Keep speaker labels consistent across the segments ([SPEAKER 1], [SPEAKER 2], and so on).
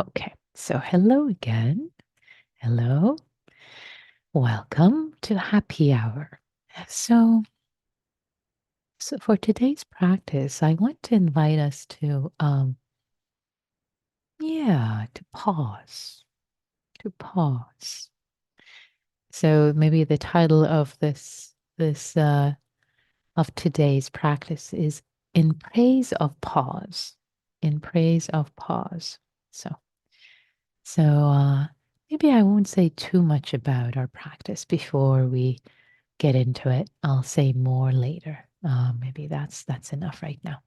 [SPEAKER 1] Okay, so hello again. Hello. Welcome to Happy Hour. So, so for today's practice, I want to invite us to to pause. To pause. So maybe the title of this of today's practice is In Praise of Pause. In Praise of Pause. So so maybe I won't say too much about our practice before we get into it. I'll say more later. Maybe that's enough right now.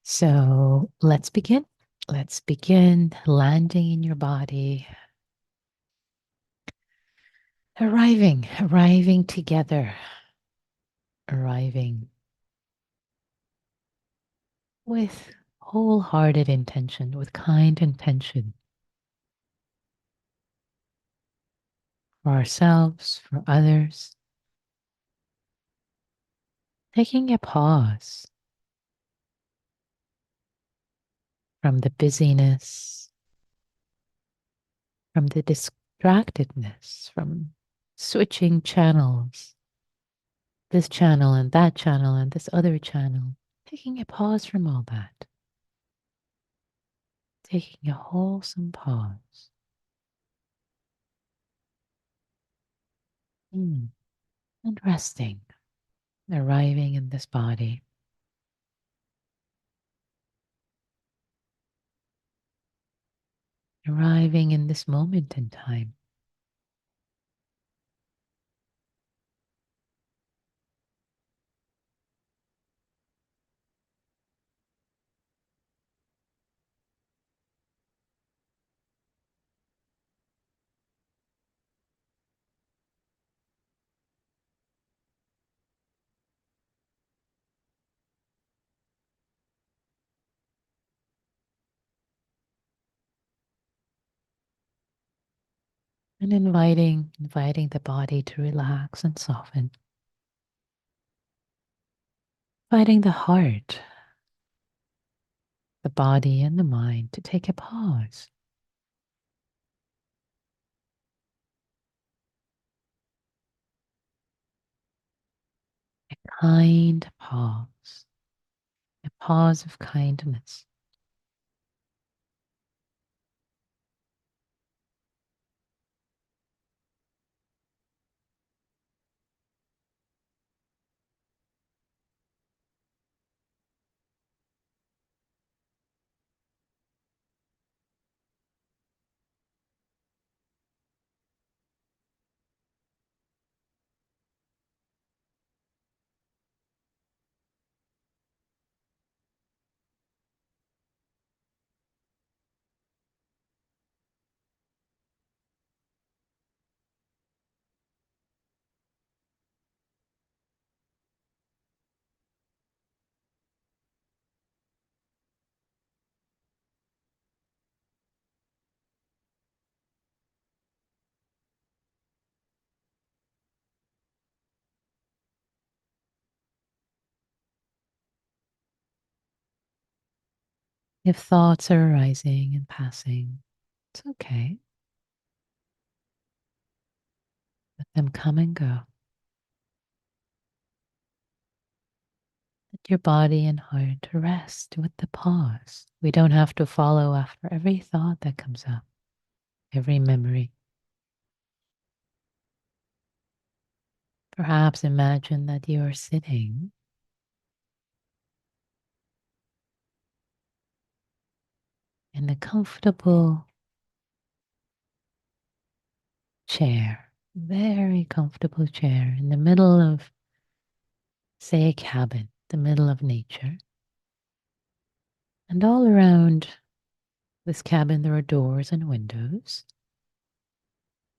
[SPEAKER 1] So let's begin. Let's begin landing in your body, arriving together, arriving with wholehearted intention, with kind intention for ourselves, for others, taking a pause from the busyness, from the distractedness, from switching channels, this channel and this other channel, taking a pause from all that, taking a wholesome pause. Mm. And resting, arriving in this body, arriving in this moment in time. And inviting the body to relax and soften, inviting the heart, the body, and the mind to take a pause, a kind pause, a pause of kindness. If thoughts are arising and passing, it's okay. Let them come and go. Let your body and heart rest with the pause. We don't have to follow after every thought that comes up, every memory. Perhaps imagine that you are sitting in a comfortable chair, very comfortable chair in the middle of, say, a cabin, the middle of nature. And all around this cabin, there are doors and windows.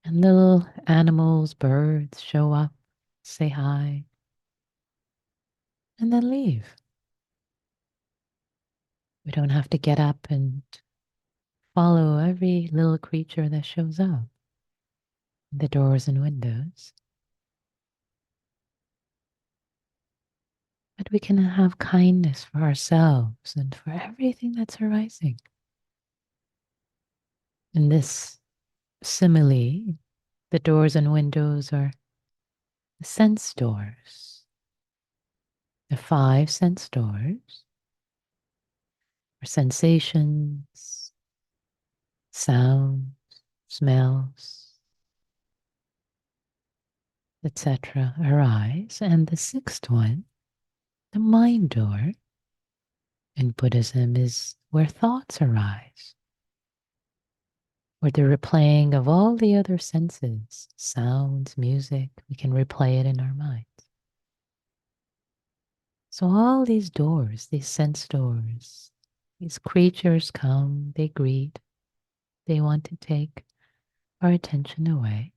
[SPEAKER 1] And little animals, birds show up, say hi, and then leave. We don't have to get up and follow every little creature that shows up, the doors and windows. But we can have kindness for ourselves and for everything that's arising. In this simile, the doors and windows are the sense doors. The five sense doors are sensations, sounds, smells, etc. arise. And the sixth one, the mind door, in Buddhism is where thoughts arise, where the replaying of all the other senses, sounds, music, we can replay it in our minds. So all these doors, these sense doors, these creatures come, they greet, they want to take our attention away.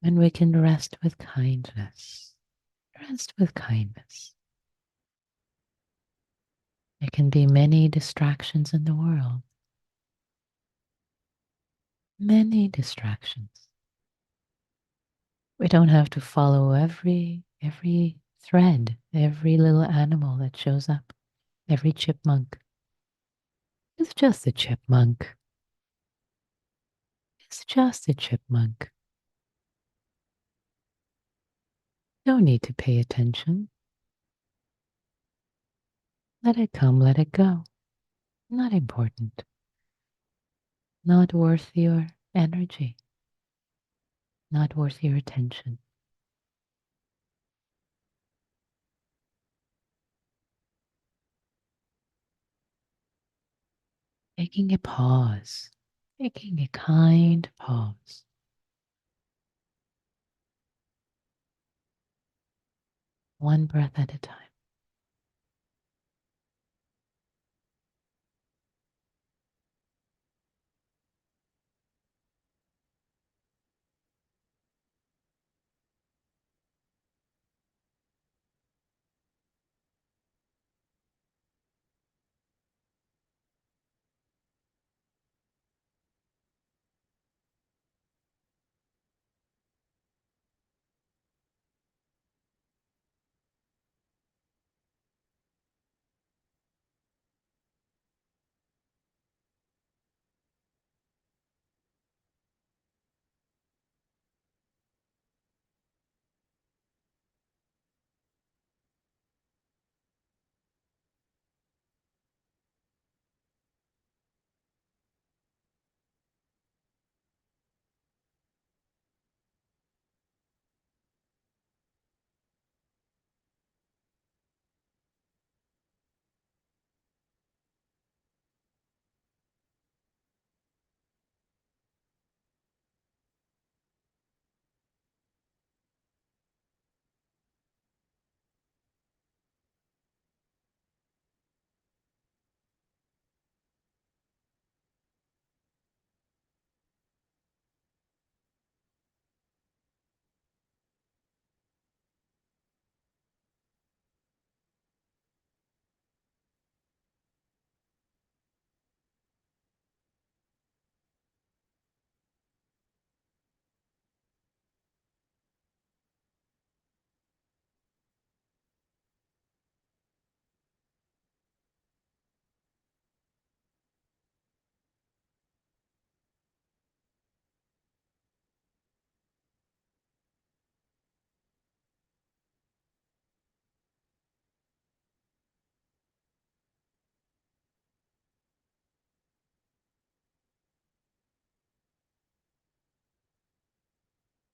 [SPEAKER 1] And we can rest with kindness. Rest with kindness. There can be many distractions in the world. Many distractions. We don't have to follow every thread, every little animal that shows up, every chipmunk. It's just a chipmunk. It's just a chipmunk. No need to pay attention. Let it come, let it go. Not important. Not worth your energy. Not worth your attention. Taking a pause. Taking a kind pause. One breath at a time.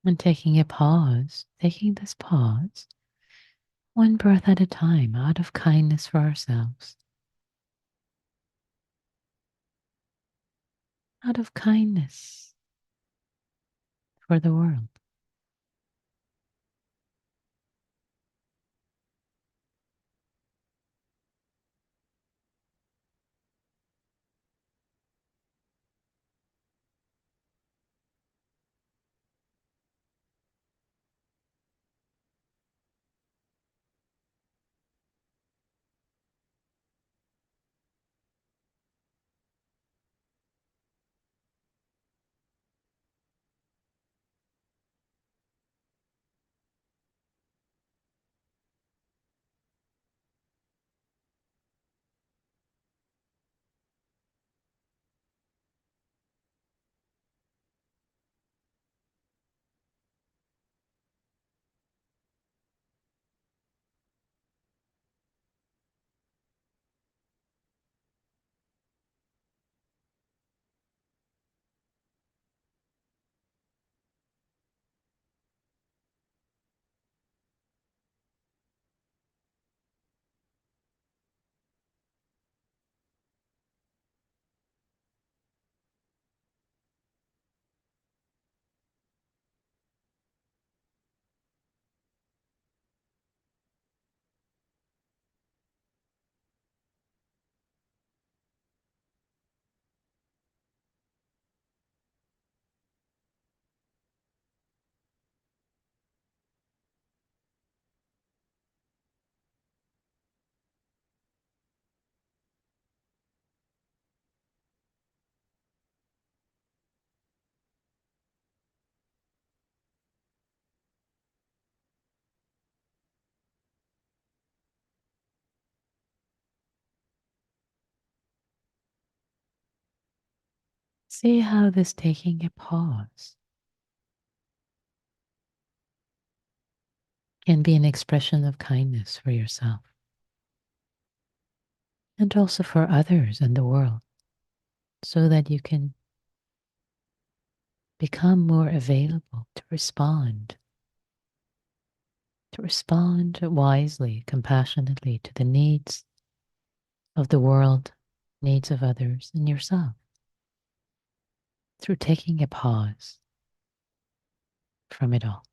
[SPEAKER 1] And taking a pause, taking this pause, one breath at a time, out of kindness for ourselves, out of kindness for the world. See how this taking a pause can be an expression of kindness for yourself and also for others in the world, so that you can become more available to respond wisely, compassionately to the needs of the world, needs of others, and yourself through taking a pause from it all.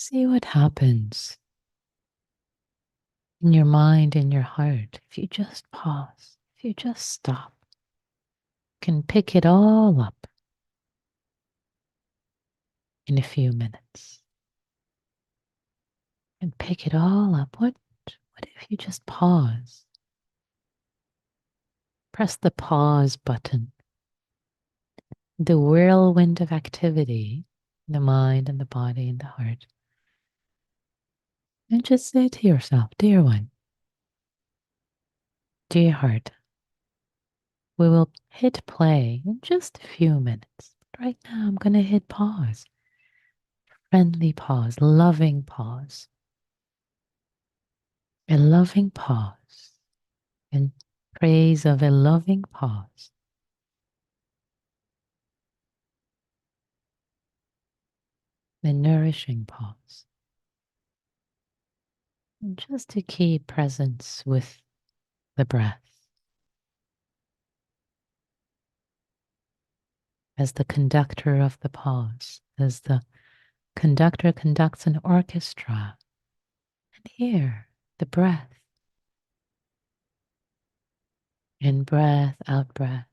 [SPEAKER 1] See what happens in your mind and your heart if you just pause, if you just stop, can pick it all up in a few minutes and pick it all up. What if you just pause? Press the pause button. The whirlwind of activity, the mind and the body and the heart. And just say to yourself, dear one, dear heart, we will hit play in just a few minutes. But right now, I'm going to hit pause. Friendly pause, loving pause. A loving pause. In praise of a loving pause. A nourishing pause. And just to keep presence with the breath as the conductor of the pause, as the conductor conducts an orchestra. And here, the breath. In breath, out breath.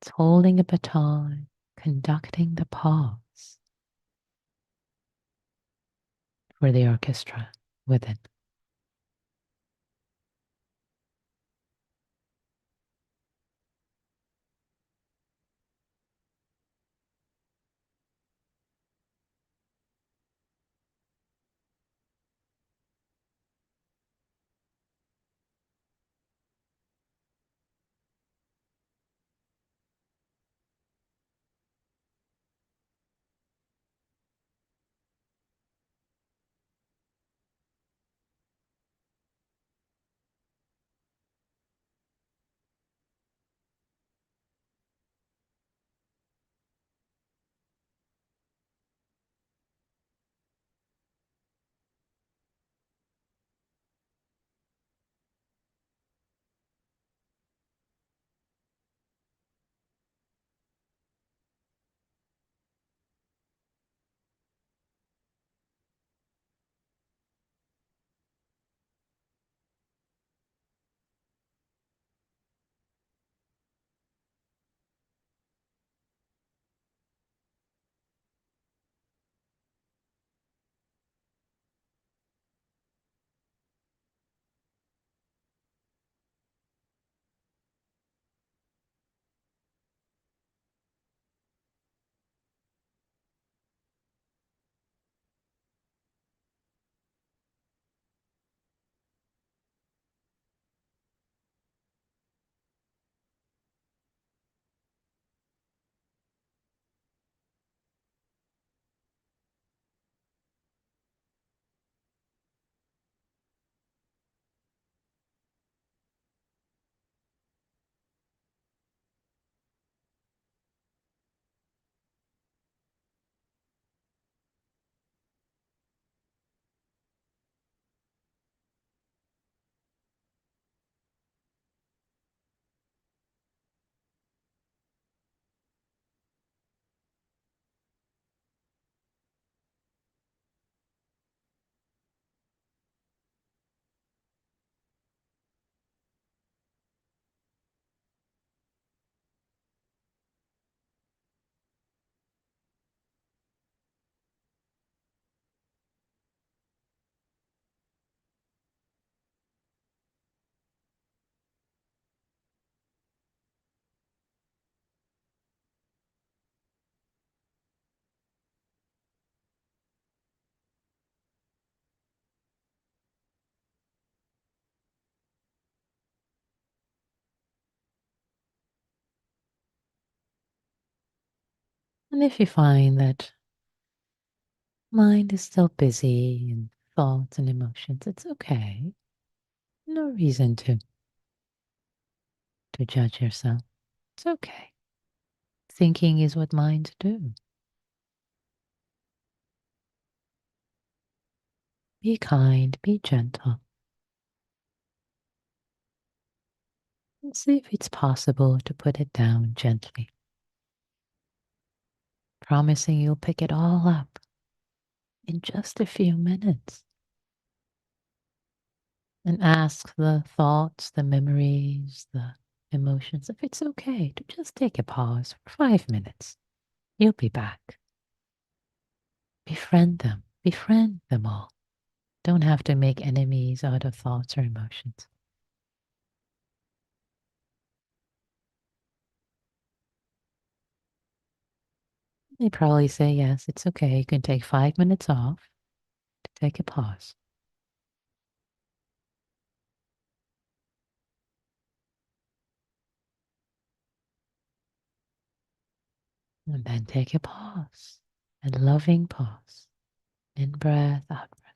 [SPEAKER 1] It's holding a baton, conducting the pause for the orchestra within. And if you find that mind is still busy in thoughts and emotions, it's okay. No reason to judge yourself. It's okay. Thinking is what minds do. Be kind, be gentle, and see if it's possible to put it down gently, promising you'll pick it all up in just a few minutes. And ask the thoughts, the memories, the emotions if it's okay to just take a pause for 5 minutes. You'll be back. Befriend them all. Don't have to make enemies out of thoughts or emotions. They probably say, yes, it's okay. You can take 5 minutes off to take a pause. And then take a pause, a loving pause. In breath, out breath.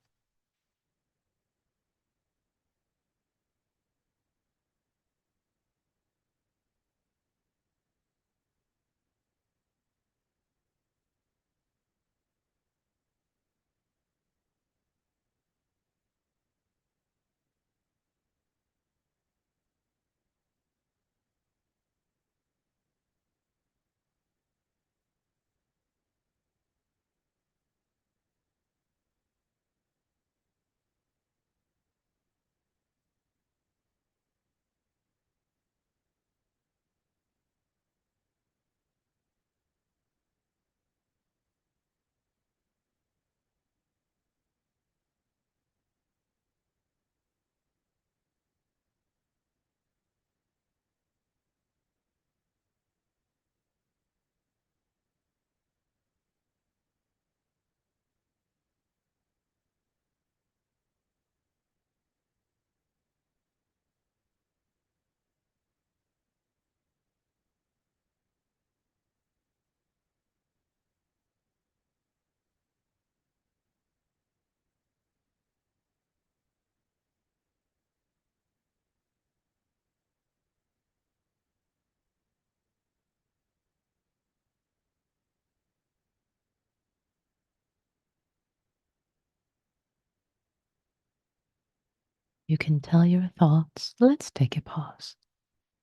[SPEAKER 1] You can tell your thoughts, let's take a pause.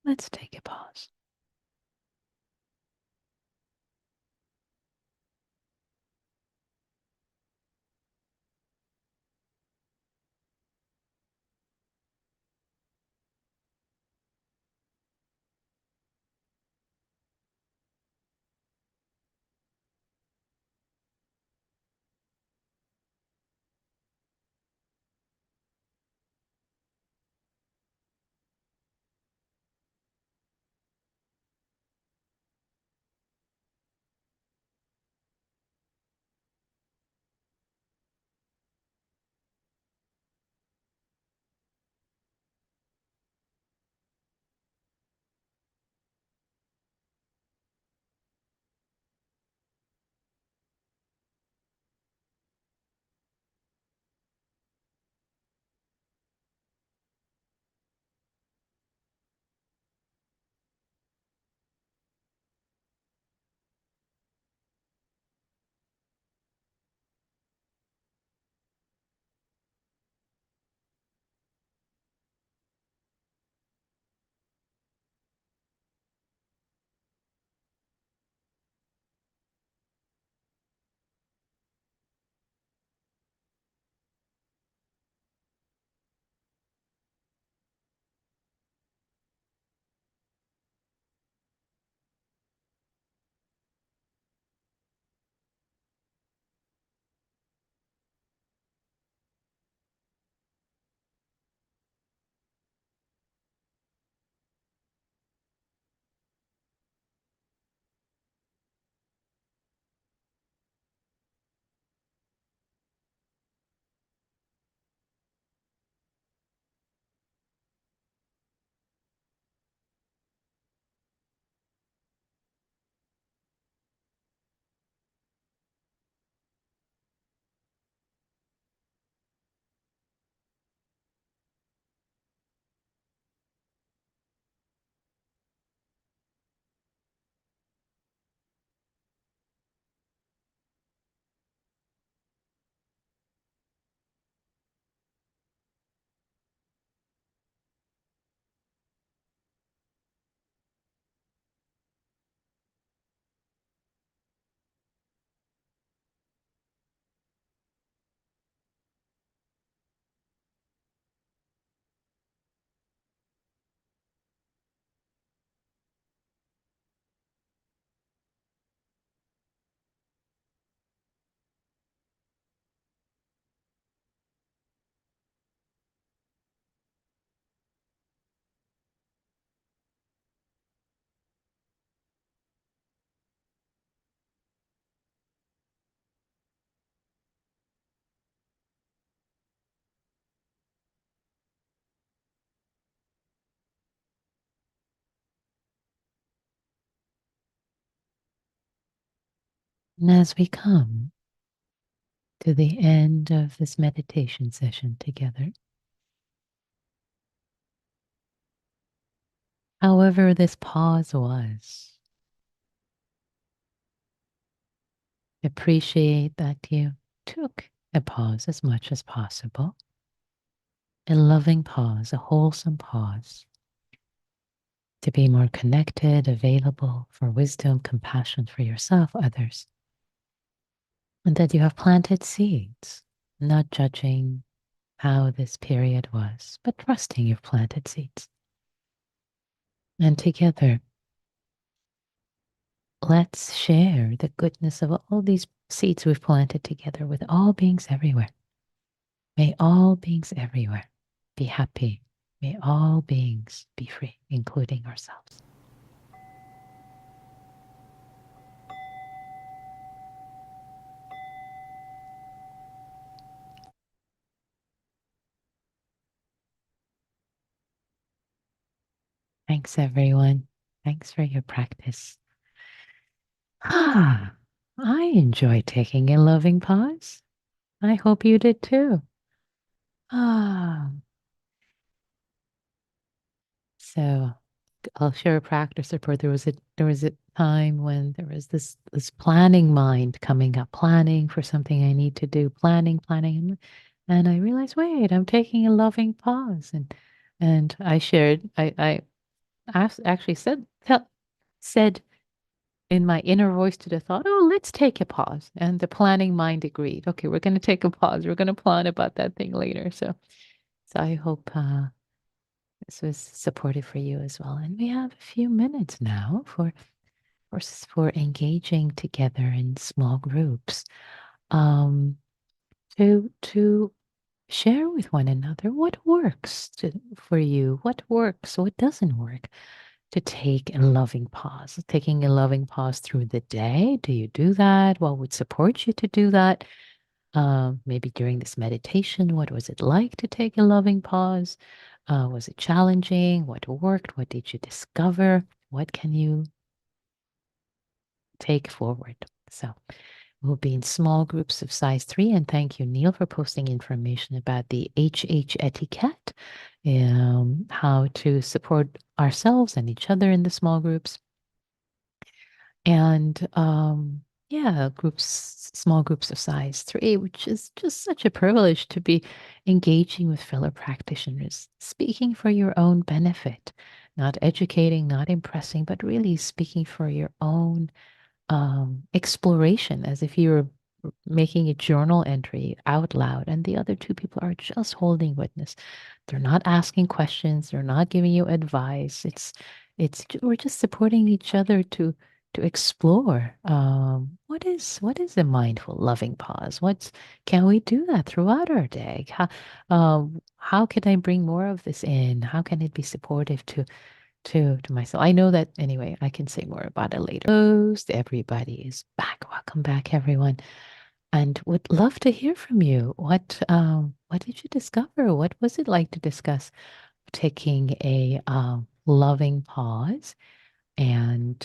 [SPEAKER 1] Let's take a pause. And as we come to the end of this meditation session together, however this pause was, appreciate that you took a pause as much as possible, a loving pause, a wholesome pause, to be more connected, available for wisdom, compassion for yourself, others, and that you have planted seeds, not judging how this period was, but trusting you've planted seeds. And together, let's share the goodness of all these seeds we've planted together with all beings everywhere. May all beings everywhere be happy. May all beings be free, including ourselves. Thanks, everyone. Thanks for your practice. I enjoy taking a loving pause. I hope you did too. Ah, so I'll share a practice report. There was a time when there was this planning mind coming up, planning for something I need to do, planning, and I realized, wait, I'm taking a loving pause, and I shared, actually said in my inner voice to the thought, oh, let's take a pause, and the planning mind agreed. Okay, we're going to take a pause. We're going to plan about that thing later. So I hope this was supportive for you as well. And we have a few minutes now for engaging together in small groups, um, to share with one another what works for you, what works, what doesn't work. To take a loving pause, taking a loving pause through the day. Do you do that? What would support you to do that? Maybe during this meditation, what was it like to take a loving pause? Was it challenging? What worked? What did you discover? What can you take forward? So we'll be in small groups of size 3. And thank you, Neil, for posting information about the HH etiquette, how to support ourselves and each other in the small groups. And yeah, small groups of size 3, which is just such a privilege to be engaging with fellow practitioners, speaking for your own benefit, not educating, not impressing, but really speaking for your own exploration, as if you're making a journal entry out loud, and the other two people are just holding witness. They're not asking questions. They're not giving you advice. We're just supporting each other to explore. What is a mindful, loving pause? Can we do that throughout our day? How can I bring more of this in? How can it be supportive to myself? I know that anyway. I can say more about it later. Everybody is back. Welcome back, everyone, and would love to hear from you. What did you discover? What was it like to discuss taking a loving pause? And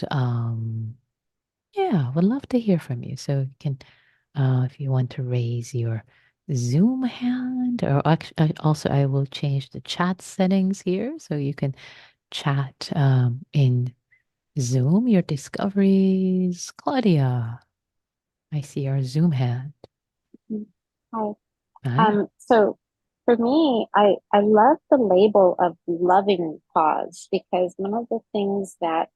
[SPEAKER 1] yeah, would love to hear from you. So you can, if you want to raise your Zoom hand, or actually, also I will change the chat settings here so you can chat in Zoom your discoveries. Claudia, I see your Zoom hand.
[SPEAKER 2] Mm. Hi.
[SPEAKER 1] Hi.
[SPEAKER 2] So for me, I love the label of loving pause because one of the things that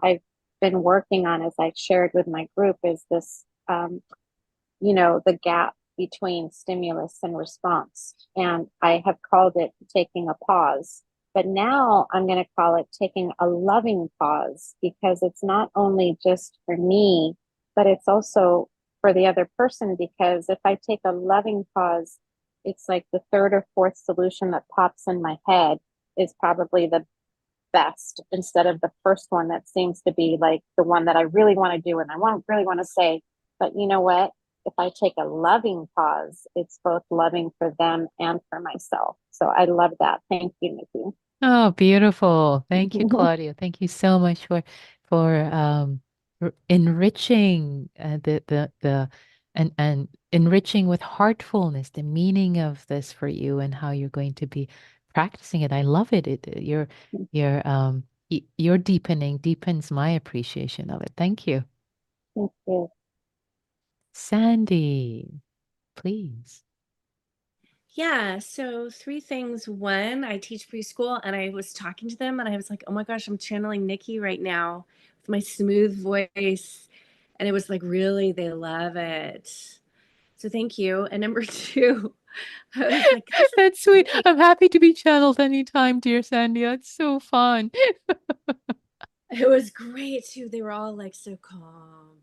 [SPEAKER 2] I've been working on, as I've shared with my group, is this the gap between stimulus and response. And I have called it taking a pause. But now I'm going to call it taking a loving pause because it's not only just for me, but it's also for the other person. Because if I take a loving pause, it's like the third or fourth solution that pops in my head is probably the best instead of the first one that seems to be like the one that I really want to do and really want to say. But you know what? If I take a loving pause, it's both loving for them and for myself. So I love that. Thank you,
[SPEAKER 1] Oh, beautiful. Thank you,
[SPEAKER 2] Nikki.
[SPEAKER 1] Claudia. Thank you so much for enriching the and enriching with heartfulness the meaning of this for you and how you're going to be practicing it. I love it. Your deepening deepens my appreciation of it. Thank you.
[SPEAKER 2] Thank you.
[SPEAKER 1] Sandy, please.
[SPEAKER 3] Yeah, so three things. One, I teach preschool and I was talking to them and I was like, oh my gosh, I'm channeling Nikki right now with my smooth voice. And it was like, really, they love it. So thank you. And number two, I was like, this is
[SPEAKER 1] That's sweet.
[SPEAKER 3] great.
[SPEAKER 1] I'm happy to be channeled anytime, dear Sandy. It's so fun.
[SPEAKER 3] It was great too. They were all like so calm.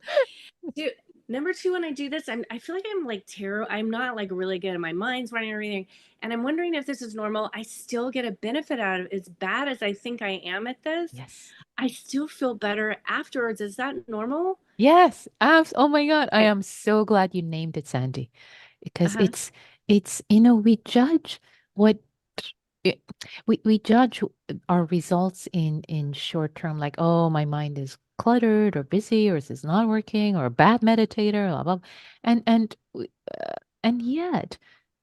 [SPEAKER 3] Dude, number two, when I do this, I feel like I'm like tarot. I'm not like really good. My mind's running everything. And I'm wondering if this is normal. I still get a benefit out of it. As bad as I think I am at this,
[SPEAKER 1] Yes.
[SPEAKER 3] I still feel better afterwards. Is that normal?
[SPEAKER 1] Yes, abs. Oh my God, I
[SPEAKER 3] Okay.
[SPEAKER 1] am so glad you named it, Sandy, because
[SPEAKER 3] Uh-huh.
[SPEAKER 1] it's we judge what it, we judge our results in short term, like, oh, my mind is cluttered or busy or this is not working or a bad meditator, blah blah, and yet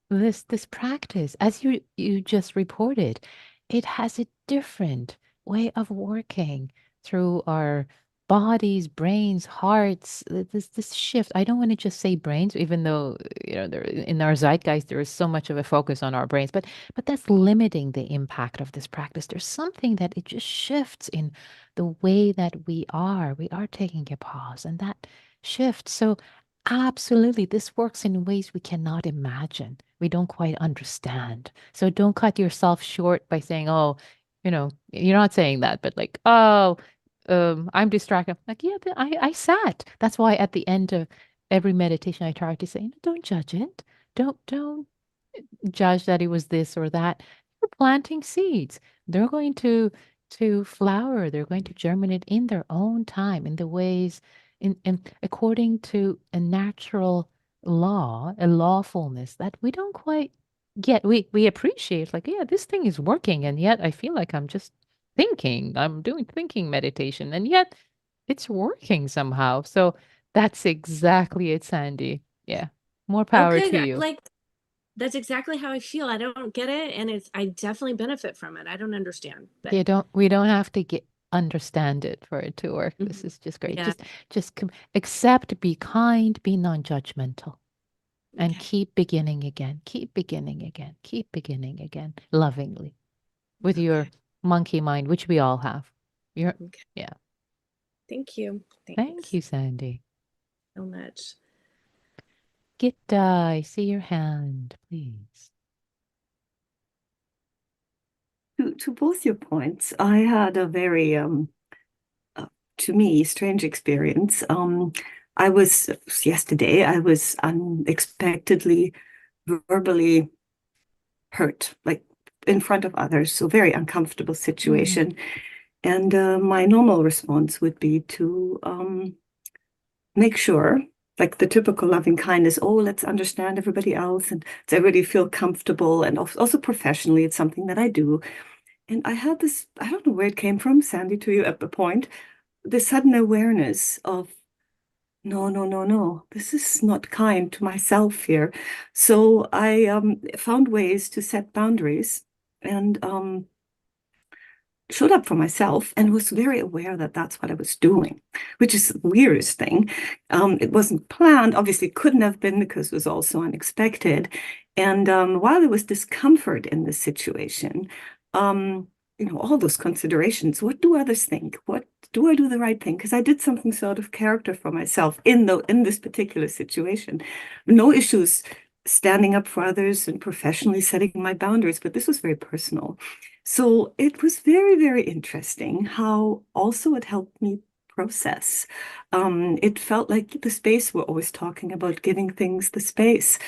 [SPEAKER 1] this practice, as you just reported, it has a different way of working through our bodies, brains, hearts. This shift. I don't want to just say brains, even though there in our zeitgeist there is so much of a focus on our brains, but that's limiting the impact of this practice. There's something that it just shifts in the way that we are. We are taking a pause, and that shifts. So absolutely, this works in ways we cannot imagine. We don't quite understand. So don't cut yourself short by saying, oh, you're not saying that, but like, oh, I'm distracted. Like, yeah, but I sat. That's why at the end of every meditation, I try to say, don't judge it. Don't judge that it was this or that. You're planting seeds. They're going to flower. They're going to germinate in their own time, in the ways, in according to a natural law, a lawfulness that we don't quite get. We appreciate, like, yeah, this thing is working, and yet I feel like I'm just thinking. I'm doing thinking meditation, and yet it's working somehow. So that's exactly it, Sandy. Yeah. More
[SPEAKER 3] Oh,
[SPEAKER 1] power
[SPEAKER 3] good.
[SPEAKER 1] to you.
[SPEAKER 3] Like that's exactly how I feel. I don't get it, and I definitely benefit from it. I don't understand, but
[SPEAKER 1] We don't have to get understand it for it to work. This
[SPEAKER 3] mhm.
[SPEAKER 1] is just great.
[SPEAKER 3] Yeah.
[SPEAKER 1] Accept, be kind, be non-judgmental, and
[SPEAKER 3] Okay.
[SPEAKER 1] keep beginning again. Keep beginning again. Keep beginning again lovingly with your
[SPEAKER 3] Okay.
[SPEAKER 1] monkey mind, which we all have. You're
[SPEAKER 3] Okay.
[SPEAKER 1] yeah.
[SPEAKER 3] Thank you.
[SPEAKER 1] Thank
[SPEAKER 3] Thanks
[SPEAKER 1] you, Sandy.
[SPEAKER 3] so much.
[SPEAKER 1] Gitta, I see your hand, please.
[SPEAKER 4] To both your points, I had a very, uh, to me, strange experience. I was yesterday, I was unexpectedly verbally hurt, like in front of others, so very uncomfortable
[SPEAKER 1] Mm,
[SPEAKER 4] situation. And my normal response would be to make sure, like the typical loving kindness, oh, let's understand everybody else and let's everybody feel comfortable. And also professionally, it's something that I do. And I had this, I don't know where it came from, Sandy, to you at the point, this sudden awareness of, no, no, no, no, this is not kind to myself here. So I found ways to set boundaries and showed up for myself and was very aware that that's what I was doing, which is the weirdest thing. It wasn't planned, obviously couldn't have been because it was also unexpected. And while there was discomfort in this situation, um, all those considerations, what do others think? What do I do the right thing? Because I did something sort of character for myself in this particular situation. No issues standing up for others and professionally setting my boundaries, but this was very personal. So it was very, very interesting how also it helped me process. It felt like the space we're always talking about, giving things the space.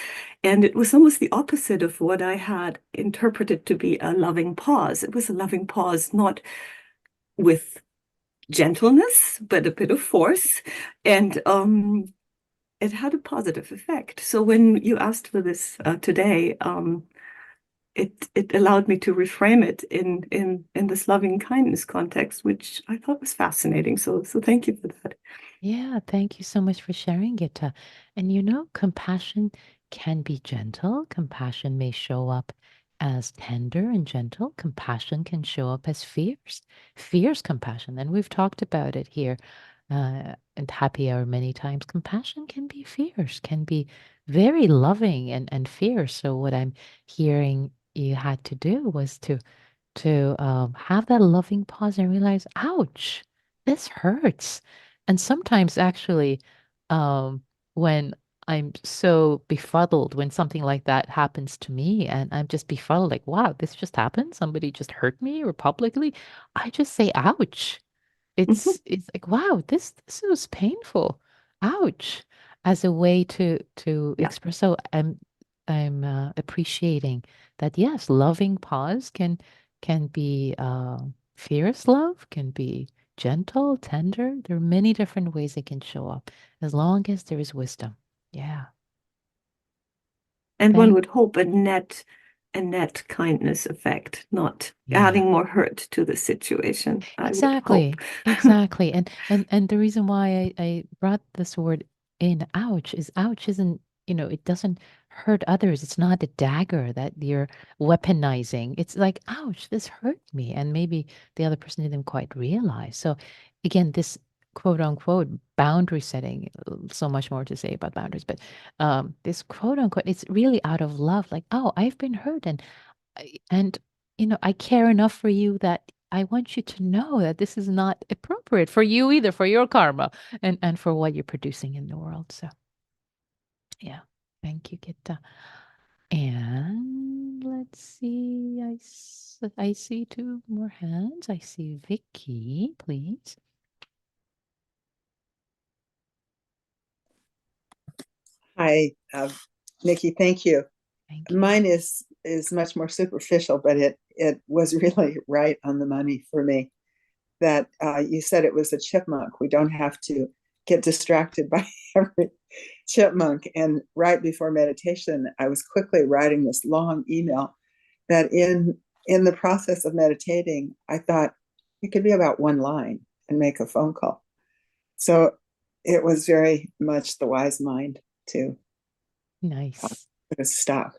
[SPEAKER 4] And it was almost the opposite of what I had interpreted to be a loving pause. It was a loving pause, not with gentleness, but a bit of force. And it had a positive effect. So when you asked for this today, it allowed me to reframe it in this loving kindness context, which I thought was fascinating. So thank you for that.
[SPEAKER 1] Yeah, thank you so much for sharing, Gita. And compassion can be gentle. Compassion may show up as tender and gentle. Compassion can show up as fierce compassion. And we've talked about it here at Happy Hour many times. Compassion can be fierce, can be very loving and fierce. So what I'm hearing you had to do was to have that loving pause and realize, ouch, this hurts. And sometimes actually, um, when I'm so befuddled when something like that happens to me, and I'm just befuddled, like, wow, this just happened. Somebody just hurt me or publicly. I just say, ouch. It's like, wow, this was painful. Ouch. As a way to
[SPEAKER 4] Yeah.
[SPEAKER 1] express. So I'm appreciating that. Yes, loving pause can be fierce love, can be gentle, tender. There are many different ways it can show up as long as there is wisdom. Yeah.
[SPEAKER 4] And one
[SPEAKER 1] Thank.
[SPEAKER 4] would hope a net kindness effect, not
[SPEAKER 1] Yeah.
[SPEAKER 4] adding more hurt to the situation, I would hope.
[SPEAKER 1] Exactly, exactly. And the reason why I brought this word in, ouch isn't, it doesn't hurt others. It's not a dagger that you're weaponizing. It's like, ouch, this hurt me. And maybe the other person didn't quite realize. So again, this quote unquote boundary setting, so much more to say about boundaries, but this quote unquote, it's really out of love, like, oh, I've been hurt and I care enough for you that I want you to know that this is not appropriate for you either, for your karma and for what you're producing in the world. So yeah, thank you, Gitta. And let's see, I see two more hands. I see Vicky, please.
[SPEAKER 5] Hi, Nikki, thank you.
[SPEAKER 1] Thank you.
[SPEAKER 5] Mine is much more superficial, but it was really right on the money for me. That you said it was a chipmunk. We don't have to get distracted by every chipmunk. And right before meditation, I was quickly writing this long email that in the process of meditating, I thought it could be about one line and make a phone call. So it was very much the wise mind to
[SPEAKER 1] Nice.
[SPEAKER 5] stop.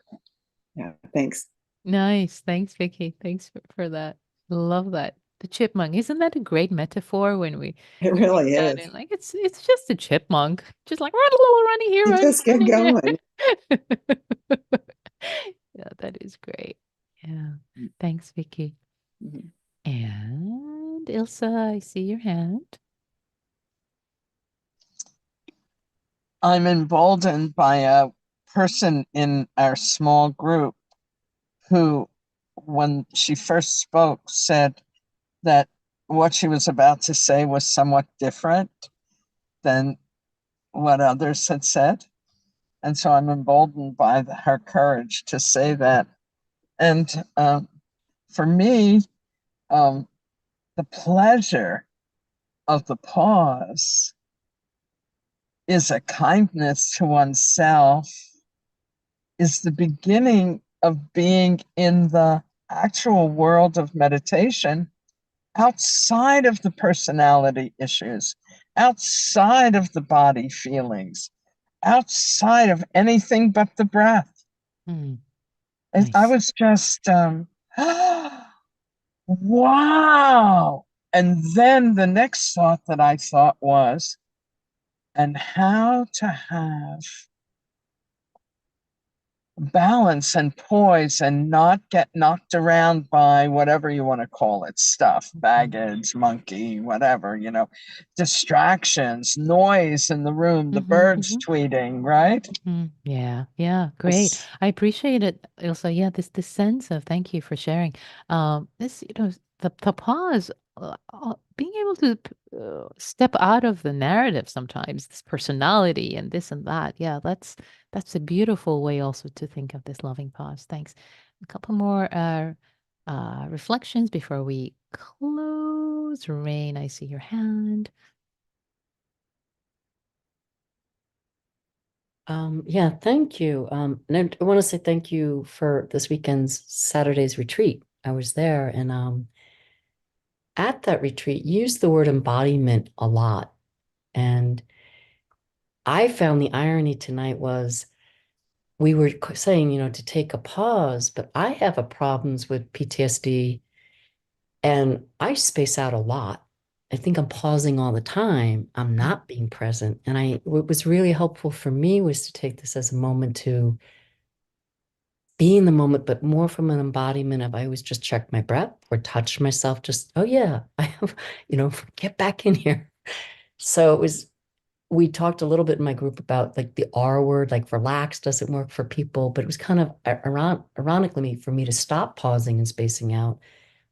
[SPEAKER 5] Yeah, thanks.
[SPEAKER 1] Nice. Thanks, Vicky. Thanks for that. Love that. The chipmunk. Isn't that a great metaphor when we
[SPEAKER 5] It
[SPEAKER 1] take
[SPEAKER 5] really
[SPEAKER 1] that
[SPEAKER 5] is.
[SPEAKER 1] in? Like it's just a chipmunk. Just like running here,
[SPEAKER 5] You just get
[SPEAKER 1] running
[SPEAKER 5] going.
[SPEAKER 1] there. Yeah, that is great. Yeah. Thanks, Vicky.
[SPEAKER 5] Mhm.
[SPEAKER 1] And Ilsa, I see your hand.
[SPEAKER 6] I'm emboldened by a person in our small group who, when she first spoke, said that what she was about to say was somewhat different than what others had said. And so I'm emboldened by her courage to say that. And for me, the pleasure of the pause is a kindness to oneself, is the beginning of being in the actual world of meditation outside of the personality issues, outside of the body feelings, outside of anything but the breath.
[SPEAKER 1] Hmm,
[SPEAKER 6] I
[SPEAKER 1] nice.
[SPEAKER 6] was just, wow. And then the next thought that I thought was, and how to have balance and poise and not get knocked around by whatever you want to call it stuff,
[SPEAKER 1] Mhm,
[SPEAKER 6] baggage, monkey, whatever, distractions, noise in the room, the
[SPEAKER 1] mhm,
[SPEAKER 6] birds
[SPEAKER 1] mhm.
[SPEAKER 6] tweeting, right?
[SPEAKER 1] Yeah, yeah, great.
[SPEAKER 6] Yes.
[SPEAKER 1] I appreciate it, Ilsa. Yeah, this sense of thank you for sharing. This, the pause, being able to step out of the narrative sometimes, this personality and this and that. Yeah, that's a beautiful way also to think of this loving pause. Thanks. A couple more reflections before we close. Rain, I see your hand.
[SPEAKER 7] Yeah, thank you. And I want to say thank you for this weekend's Saturday's retreat. I was there and at that retreat, used the word embodiment a lot. And I found the irony tonight was we were saying, to take a pause, but I have a problems with PTSD and I space out a lot. I think I'm pausing all the time. I'm not being present. And what was really helpful for me was to take this as a moment to be in the moment, but more from an embodiment of I always just check my breath or touch myself, just, oh yeah, I have, get back in here. So we talked a little bit in my group about like the R word, like relax doesn't work for people, but it was kind of ironically for me to stop pausing and spacing out,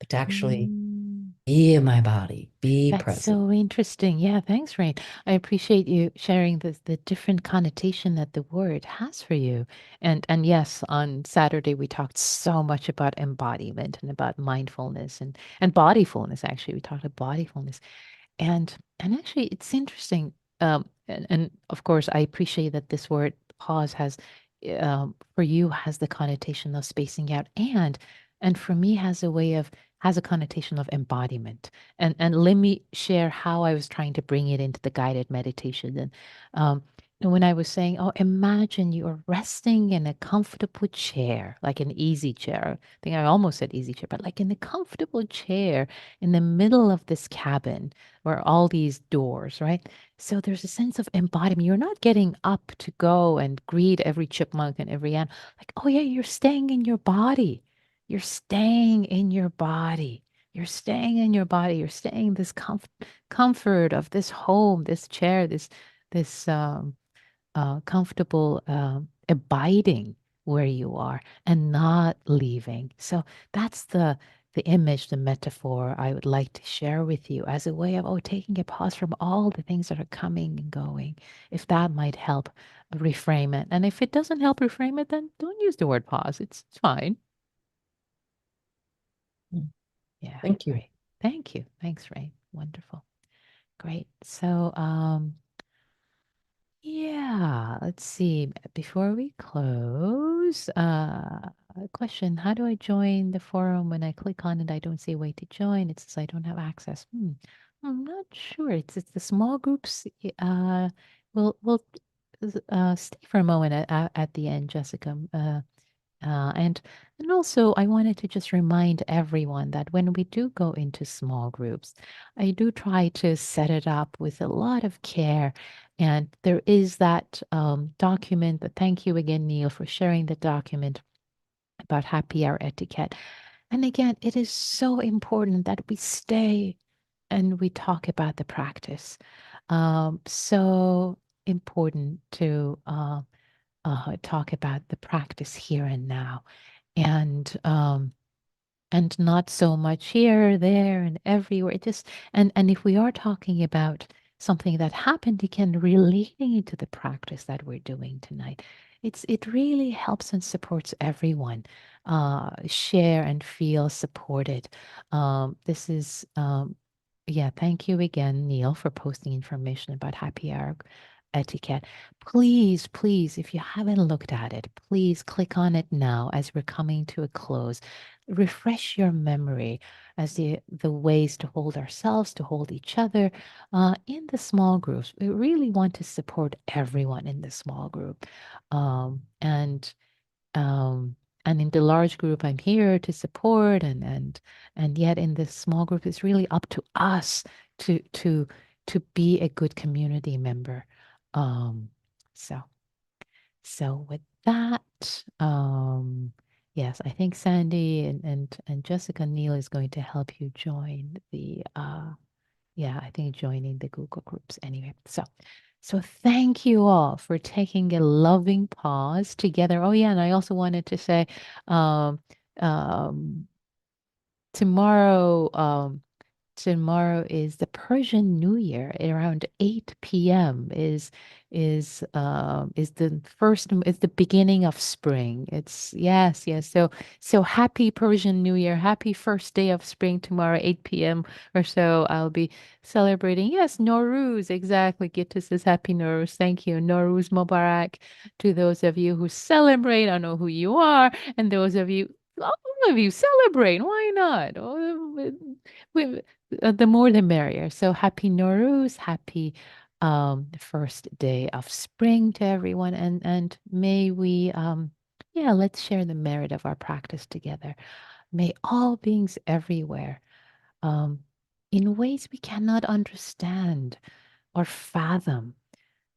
[SPEAKER 7] but to actually
[SPEAKER 1] Mm.
[SPEAKER 7] be in my body, be
[SPEAKER 1] That's
[SPEAKER 7] present.
[SPEAKER 1] so interesting. Yeah, thanks, Rain. I appreciate you sharing the different connotation that the word has for you. And yes, on Saturday we talked so much about embodiment and about mindfulness and bodyfulness. Actually, we talked about bodyfulness. And actually, it's interesting. And of course, I appreciate that this word pause has, for you, has the connotation of spacing out, and for me has a connotation of embodiment. And let me share how I was trying to bring it into the guided meditation. And um, when I was saying, oh, imagine you are resting in a comfortable chair, like an easy chair. I think I almost said easy chair, but like in a comfortable chair in the middle of this cabin where all these doors, right? So there's a sense of embodiment. You're not getting up to go and greet every chipmunk and every ant. Like, oh yeah, you're staying in your body. You're staying in your body. You're staying in your body. You're staying this comfort of this home, this chair, this comfortable abiding where you are and not leaving. So that's the image, the metaphor I would like to share with you as a way of taking a pause from all the things that are coming and going. If that might help reframe it, and if it doesn't help reframe it, then don't use the word pause. It's fine.
[SPEAKER 7] Mm.
[SPEAKER 1] Yeah,
[SPEAKER 7] Thank you.
[SPEAKER 1] great. Thank you. Thanks, Ray. Wonderful. Great. So, yeah, let's see. Before we close, a question. How do I join the forum? When I click on it, I don't see a way to join. It says I don't have access. I'm not sure. It's the small groups. We'll stay for a moment at the end, Jessica. Uh, and and also, I wanted to just remind everyone that when we do go into small groups, I do try to set it up with a lot of care. And there is that document. That thank you again, Neil, for sharing the document about happy hour etiquette. And again, it is so important that we stay and we talk about the practice. So important to talk about the practice here and now, and not so much here, there, and everywhere. It just and if we are talking about something that happened, again, relating to the practice that we're doing tonight, it really helps and supports everyone. Share and feel supported. This is yeah. Thank you again, Neil, for posting information about happy hour etiquette. Please, please, if you haven't looked at it, please click on it now as we're coming to a close. Refresh your memory as the ways to hold ourselves, to hold each other in the small groups. We really want to support everyone in the small group. Um, and um, and in the large group, I'm here to support, and yet in the small group, it's really up to us to to to be a good community member. Um, so so with that, yes, I think Sandy and Jessica Neal is going to help you join the yeah, I think joining the Google groups anyway. So thank you all for taking a loving pause together. Oh yeah, and I also wanted to say um um tomorrow tomorrow is the Persian New Year around 8 p.m. Is the first is the beginning of spring. It's yes. So happy Persian New Year. Happy first day of spring tomorrow 8 p.m. or so. I'll be celebrating. Yes, Nowruz, exactly. Gitta says happy Nowruz. Thank you. Nowruz Mubarak to those of you who celebrate. I know who you are, and those of you all of you celebrate. Why not? Oh, the more the merrier. So happy Nowruz, happy the first day of spring to everyone, and may we yeah, let's share the merit of our practice together. May all beings everywhere, um, in ways we cannot understand or fathom,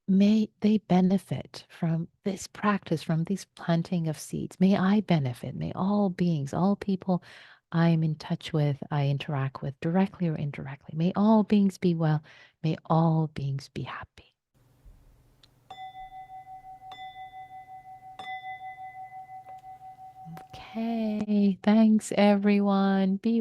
[SPEAKER 1] may they benefit from this practice, from this planting of seeds. May I benefit. May all beings, all people I'm in touch with, I interact with, directly or indirectly, may all beings be well. May all beings be happy. Okay, thanks everyone. Be